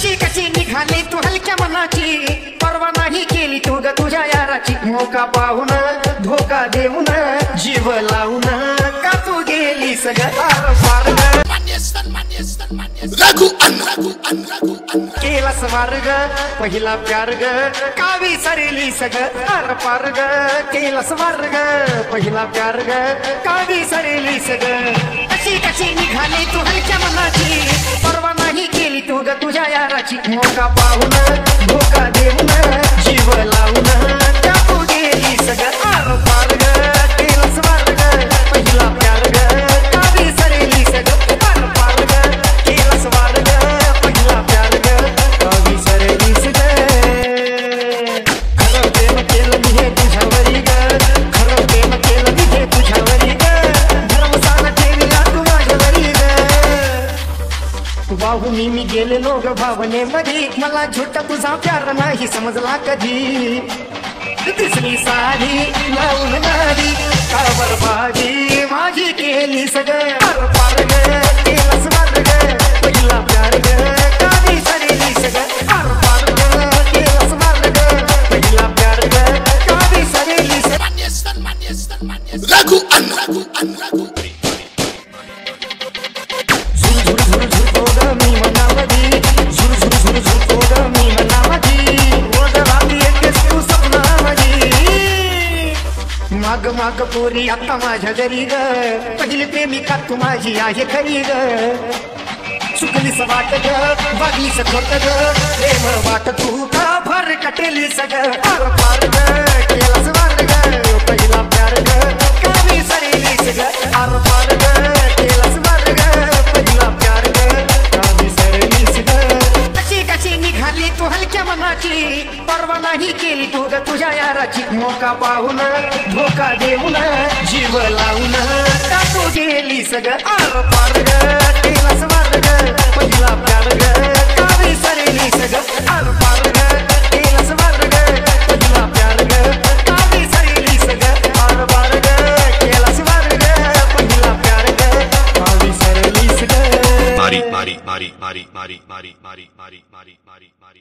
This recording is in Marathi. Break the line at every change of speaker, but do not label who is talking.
कशी कशी निघाली तू हलक्या मनाची, परवा नाही केली तू ग तुझ्या याराची. मोका पाहून धोका देऊन जीव लावून का तू गेली सगळं फार केला स्वर्ग पहिला प्यार ग का विसरली सगळं आर पार ग. केला स्वर्ग पहिला प्यार ग का विसरली सगळं. कशी कशी निघाली तू हलक्या मनाची, परवा नाही केली तू ग तुझ्या याराची. मोका पाहून धोका देऊन जीव लावून का तू गेली सगळं आर पार ग. केला स्वर्ग पहिला प्यार ग का विसरली सगळं आर पार ग. केला स्वर्ग पहिला प्यार ग का विसरली सगळं. खरं प्रेम केलं मी हे तुझ्यावरी ग, खरं प्रेम केलं मी हे तुझ्यावरी ग. धर्मसाला ठेवला तू माझ्यावरी ग. वाहून मी गेलेलो ग भावनेमध्ये, मला झुट तुझा प्यार नाही समजला कधी. दिसली साडी लावून नारी का बरबादी माझी केली सगळं आर पार ग. केला स्वर्ग पहिला प्यार ग का विसरली सगळं आर पार ग. केला स्वर्ग पहिला प्यार ग का विसरली सगळं. मी मनामध्ये झुर झुर झुर झुरतो ग मी मनामध्ये. रोज रात्री येतेस तू स्वप्नामध्ये. माग माग पोरी आता माझ्या घरी ग, पहिली प्रेमिका तू माझी आहे खरी ग. चुकलीस वाट ग वागलीस खोट ग, प्रेम वाट तू का भर कटेली सगळं आर पार ग. केला स्वर्ग पहिला प्यार ग का विसरली सगळं आर पार ग. केला स्वर्ग पहिला प्यार ग का विसरली सगळं. कशी कशी निघाली तू हलक्या मनाची, परवा नाही केली तू ग तुझ्या याराची. मोका पाहून धोका देऊन जीव लावून का तू गेली सगळं आर पार ग. केला स्वर्ग पहिला प्यार ग का विसरली सगळं आर पार ग. केला स्वर्ग पहिला प्यार ग का विसरली सगळं आर पार ग. केला स्वर्ग पहिला प्यार ग का विसरली सगळं.
मारी मारी मारी मारी मारी मारी मारी मारी मारी मारी मारी.